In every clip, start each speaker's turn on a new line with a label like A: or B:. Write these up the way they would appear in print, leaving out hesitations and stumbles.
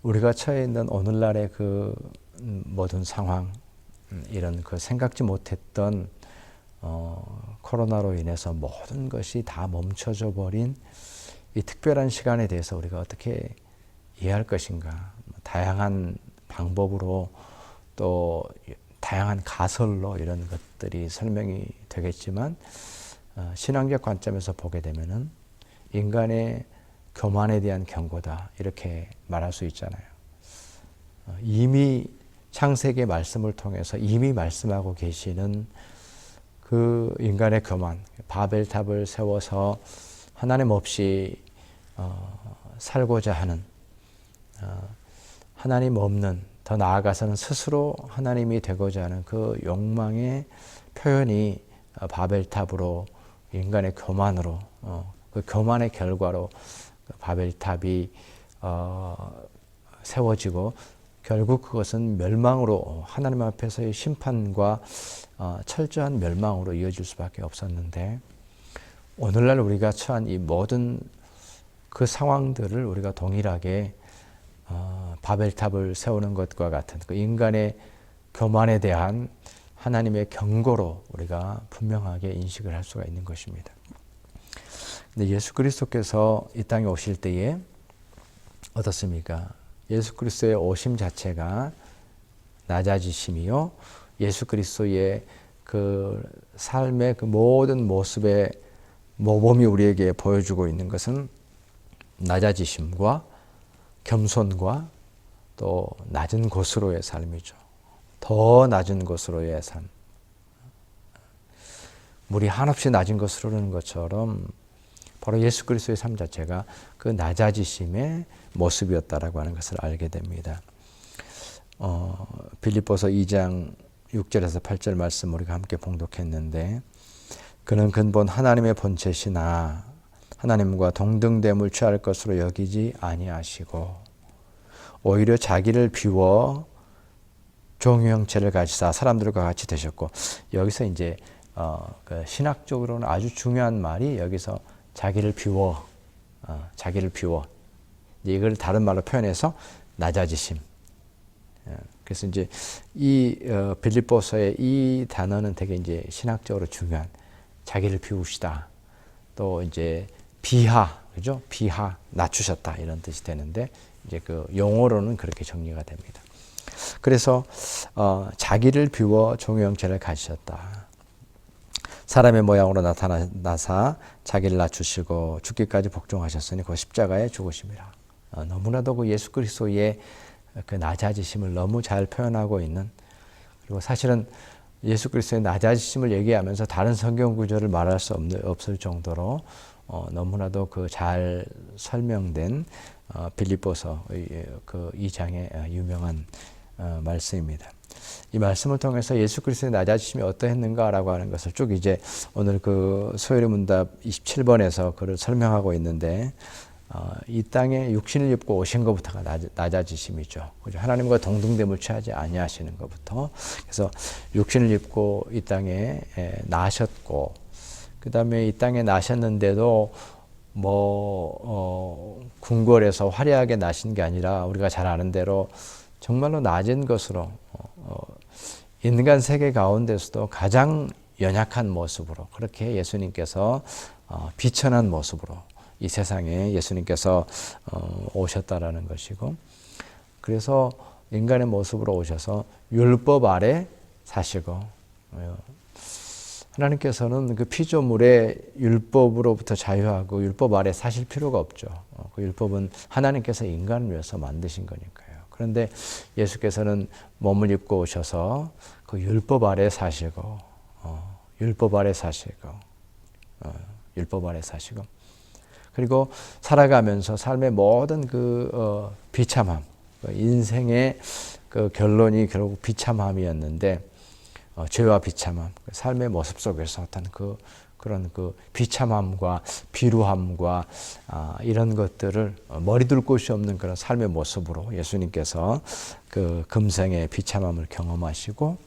A: 우리가 처해 있는 오늘날의 그 모든 상황, 이런 그 생각지 못했던 코로나로 인해서 모든 것이 다 멈춰져 버린 이 특별한 시간에 대해서 우리가 어떻게 이해할 것인가. 다양한 방법으로 또 다양한 가설로 이런 것들이 설명이 되겠지만 신앙적 관점에서 보게 되면은 인간의 교만에 대한 경고다, 이렇게 말할 수 있잖아요. 이미 창세기 말씀을 통해서 이미 말씀하고 계시는 그 인간의 교만, 바벨탑을 세워서 하나님 없이 살고자 하는, 하나님 없는, 더 나아가서는 스스로 하나님이 되고자 하는 그 욕망의 표현이 바벨탑으로, 인간의 교만으로, 그 교만의 결과로 바벨탑이 세워지고 결국 그것은 멸망으로, 하나님 앞에서의 심판과 철저한 멸망으로 이어질 수밖에 없었는데, 오늘날 우리가 처한 이 모든 그 상황들을 우리가 동일하게 바벨탑을 세우는 것과 같은 그 인간의 교만에 대한 하나님의 경고로 우리가 분명하게 인식을 할 수가 있는 것입니다. 근데 예수 그리스도께서 이 땅에 오실 때에 어떻습니까? 예수 그리스도의 오심 자체가 낮아지심이요, 예수 그리스도의 그 삶의 그 모든 모습의 모범이 우리에게 보여주고 있는 것은 낮아지심과 겸손과 또 낮은 곳으로의 삶이죠. 더 낮은 곳으로의 삶. 물이 한없이 낮은 곳으로 흐르는 것처럼 바로 예수 그리스도의 삶 자체가 그 낮아지심의 모습이었다라고 하는 것을 알게 됩니다. 빌립보서 2장 6절에서 8절 말씀 우리가 함께 봉독했는데, 그는 근본 하나님의 본체시나 하나님과 동등됨을 취할 것으로 여기지 아니하시고 오히려 자기를 비워 종의 형체를 가지사 사람들과 같이 되셨고, 여기서 이제 그 신학적으로는 아주 중요한 말이 여기서 자기를 비워, 자기를 비워, 이걸 다른 말로 표현해서 낮아지심. 그래서 이제 이 빌립보서의 이 단어는 되게 이제 신학적으로 중요한, 자기를 비우시다, 또 이제 비하, 그죠? 비하, 낮추셨다, 이런 뜻이 되는데, 이제 그 용어로는 그렇게 정리가 됩니다. 그래서 자기를 비워 종의 형체를 가지셨다. 사람의 모양으로 나타나사 자기를 낮추시고 죽기까지 복종하셨으니 그 십자가에 죽으심이라. 너무나도 그 예수 그리스도의 그 낮아지심을 너무 잘 표현하고 있는, 그리고 사실은 예수 그리스도의 낮아지심을 얘기하면서 다른 성경 구절을 말할 수 없을 정도로 너무나도 그 잘 설명된 빌립보서 그 2장의 유명한 말씀입니다. 이 말씀을 통해서 예수 그리스도의 낮아지심이 어떠했는가라고 하는 것을 쭉 이제 오늘 그 소요리 문답 27번에서 그를 설명하고 있는데, 이 땅에 육신을 입고 오신 것부터가 낮아지심이죠. 그죠? 하나님과 동등됨을 취하지 아니하시는 것부터. 그래서 육신을 입고 이 땅에 나셨고, 그 다음에 이 땅에 나셨는데도 궁궐에서 화려하게 나신 게 아니라 우리가 잘 아는 대로 정말로 낮은 것으로, 인간 세계 가운데서도 가장 연약한 모습으로, 그렇게 예수님께서 비천한 모습으로 이 세상에 예수님께서 오셨다라는 것이고, 그래서 인간의 모습으로 오셔서 율법 아래 사시고, 하나님께서는 그 피조물의 율법으로부터 자유하고 율법 아래 사실 필요가 없죠. 그 율법은 하나님께서 인간을 위해서 만드신 거니까요. 그런데 예수께서는 몸을 입고 오셔서 그 율법 아래 사시고, 율법 아래 사시고, 율법 아래 사시고, 그리고 살아가면서 삶의 모든 그 비참함, 인생의 그 결론이 결국 비참함이었는데, 죄와 비참함, 삶의 모습 속에서 어떤 그런 그 비참함과 비루함과 이런 것들을 머리둘 곳이 없는 그런 삶의 모습으로 예수님께서 그 금생의 비참함을 경험하시고,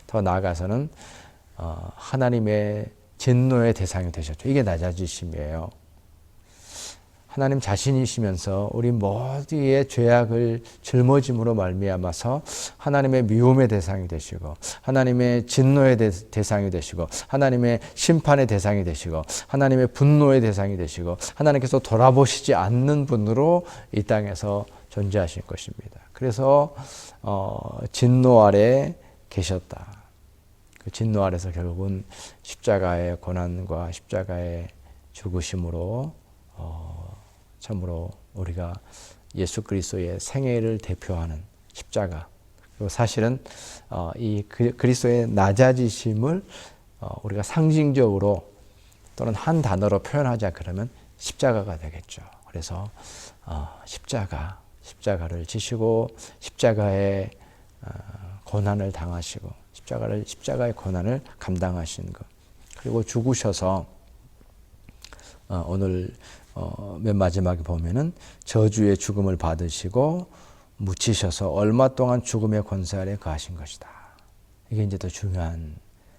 A: 더 나아가서는 하나님의 진노의 대상이 되셨죠. 이게 낮아지심이에요. 하나님 자신이시면서 우리 모두의 죄악을 짊어짐으로 말미암아서 하나님의 미움의 대상이 되시고 하나님의 진노의 대상이 되시고 하나님의 심판의 대상이 되시고 하나님의 분노의 대상이 되시고 하나님께서 돌아보시지 않는 분으로 이 땅에서 존재하실 것입니다. 그래서 진노 아래 계셨다. 그 진노 아래서 결국은 십자가의 고난과 십자가의 죽으심으로 참으로 우리가 예수 그리스도의 생애를 대표하는 십자가, 그리고 사실은 이 그리스도의 낮아지심을 우리가 상징적으로 또는 한 단어로 표현하자 그러면 십자가가 되겠죠. 그래서 십자가를 지시고 십자가의 고난을 당하시고 십자가의 고난을 감당하신 것, 그리고 죽으셔서 오늘 맨 마지막에 보면은 저주의 죽음을 받으시고 묻히셔서 얼마 동안 죽음의 권세 아래 거하신 것이다. 이게 이제 더 중요한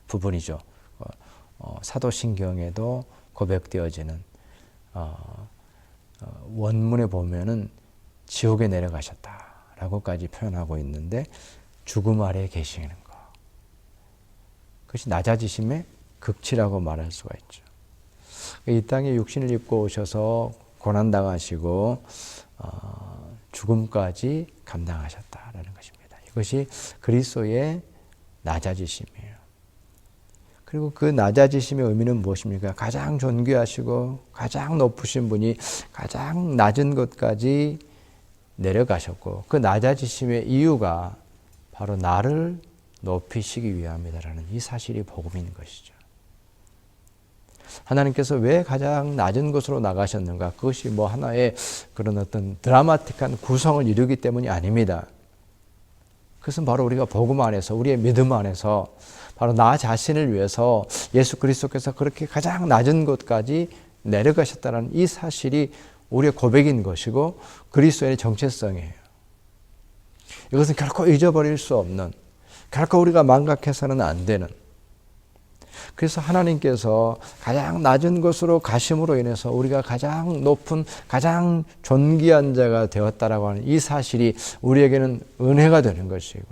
A: 부분이죠. 사도신경에도 고백되어지는 원문에 보면은 지옥에 내려가셨다라고까지 표현하고 있는데 죽음 아래에 계시는 거. 그것이 낮아지심의 극치라고 말할 수가 있죠. 이 땅에 육신을 입고 오셔서 고난당하시고 죽음까지 감당하셨다라는 것입니다. 이것이 그리스도의 낮아지심이에요. 그리고 그 낮아지심의 의미는 무엇입니까? 가장 존귀하시고 가장 높으신 분이 가장 낮은 곳까지 내려가셨고 그 낮아지심의 이유가 바로 나를 높이시기 위함이다라는 이 사실이 복음인 것이죠. 하나님께서 왜 가장 낮은 곳으로 나가셨는가? 그것이 뭐 하나의 그런 어떤 드라마틱한 구성을 이루기 때문이 아닙니다. 그것은 바로 우리가 복음 안에서 우리의 믿음 안에서 바로 나 자신을 위해서 예수 그리스도께서 그렇게 가장 낮은 곳까지 내려가셨다는 이 사실이 우리의 고백인 것이고 그리스도의 정체성이에요. 이것은 결코 잊어버릴 수 없는, 결코 우리가 망각해서는 안 되는, 그래서 하나님께서 가장 낮은 곳으로 가심으로 인해서 우리가 가장 높은 가장 존귀한 자가 되었다라고 하는 이 사실이 우리에게는 은혜가 되는 것이고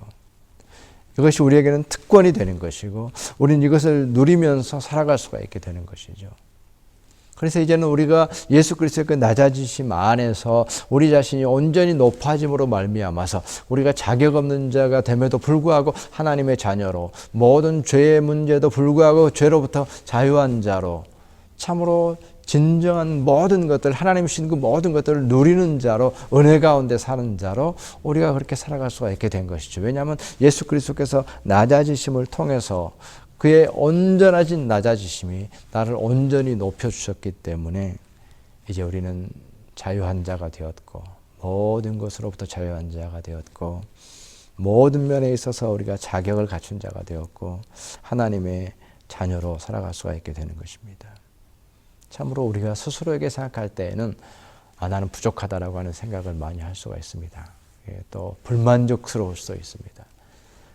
A: 이것이 우리에게는 특권이 되는 것이고 우리는 이것을 누리면서 살아갈 수가 있게 되는 것이죠. 그래서 이제는 우리가 예수 그리스도의 그 낮아지심 안에서 우리 자신이 온전히 높아짐으로 말미암아서 우리가 자격 없는 자가 됨에도 불구하고 하나님의 자녀로 모든 죄의 문제도 불구하고 죄로부터 자유한 자로 참으로 진정한 모든 것들 하나님 주신 그 모든 것들을 누리는 자로 은혜 가운데 사는 자로 우리가 그렇게 살아갈 수가 있게 된 것이죠. 왜냐하면 예수 그리스도께서 낮아지심을 통해서 그의 온전하신 낮아지심이 나를 온전히 높여주셨기 때문에 이제 우리는 자유한 자가 되었고 모든 것으로부터 자유한 자가 되었고 모든 면에 있어서 우리가 자격을 갖춘 자가 되었고 하나님의 자녀로 살아갈 수가 있게 되는 것입니다. 참으로 우리가 스스로에게 생각할 때에는 나는 부족하다라고 하는 생각을 많이 할 수가 있습니다. 또 불만족스러울 수도 있습니다.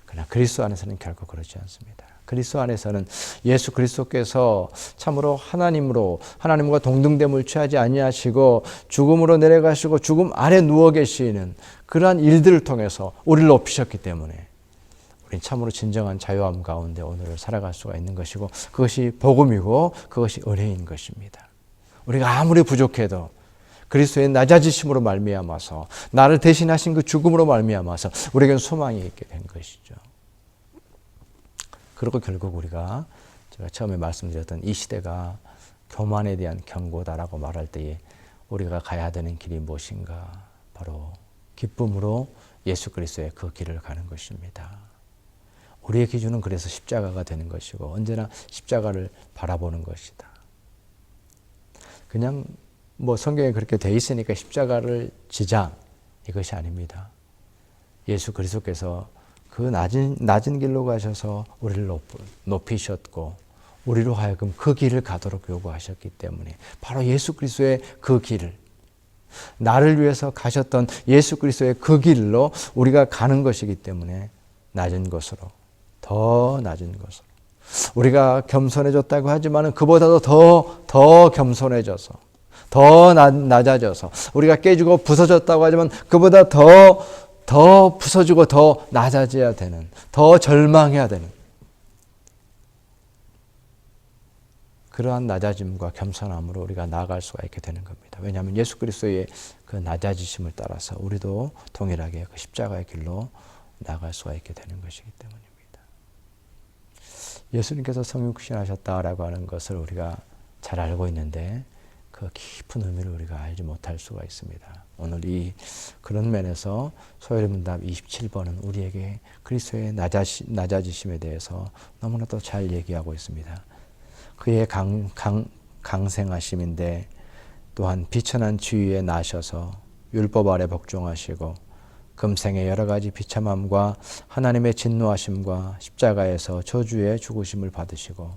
A: 그러나 그리스도 안에서는 결코 그렇지 않습니다. 그리스도 안에서는 예수 그리스도께서 참으로 하나님과 동등됨을 취하지 아니하시고 죽음으로 내려가시고 죽음 아래 누워 계시는 그러한 일들을 통해서 우리를 높이셨기 때문에 우리는 참으로 진정한 자유함 가운데 오늘을 살아갈 수가 있는 것이고 그것이 복음이고 그것이 은혜인 것입니다. 우리가 아무리 부족해도 그리스도의 낮아지심으로 말미암아서 나를 대신하신 그 죽음으로 말미암아서 우리에게는 소망이 있게 된 것이죠. 그리고 결국 우리가 제가 처음에 말씀드렸던 이 시대가 교만에 대한 경고다라고 말할 때에 우리가 가야 되는 길이 무엇인가? 바로 기쁨으로 예수 그리스도의 그 길을 가는 것입니다. 우리의 기준은 그래서 십자가가 되는 것이고 언제나 십자가를 바라보는 것이다. 그냥 뭐 성경에 그렇게 돼 있으니까 십자가를 지자 이것이 아닙니다. 예수 그리스도께서 그 낮은 길로 가셔서 우리를 높이셨고 우리로 하여금 그 길을 가도록 요구하셨기 때문에 바로 예수 그리스도의 그 길을 나를 위해서 가셨던 예수 그리스도의 그 길로 우리가 가는 것이기 때문에 낮은 곳으로 더 낮은 곳으로 우리가 겸손해졌다고 하지만 그보다도 더 겸손해져서 더 낮아져서 우리가 깨지고 부서졌다고 하지만 그보다 더 부서지고 더 낮아져야 되는, 더 절망해야 되는 그러한 낮아짐과 겸손함으로 우리가 나아갈 수가 있게 되는 겁니다. 왜냐하면 예수 그리스도의 그 낮아지심을 따라서 우리도 동일하게 그 십자가의 길로 나아갈 수가 있게 되는 것이기 때문입니다. 예수님께서 성육신하셨다라고 하는 것을 우리가 잘 알고 있는데 그 깊은 의미를 우리가 알지 못할 수가 있습니다. 오늘 그런 면에서 소요문답 27번은 우리에게 그리스도의 낮아지심에 대해서 너무나도 잘 얘기하고 있습니다. 그의 강생하심인데 또한 비천한 지위에 나셔서 율법 아래 복종하시고 금생의 여러 가지 비참함과 하나님의 진노하심과 십자가에서 저주의 죽으심을 받으시고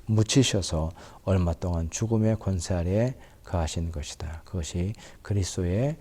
A: 묻히셔서 얼마 동안 죽음의 권세 아래에 거하신 것이다. 그것이 그리스도의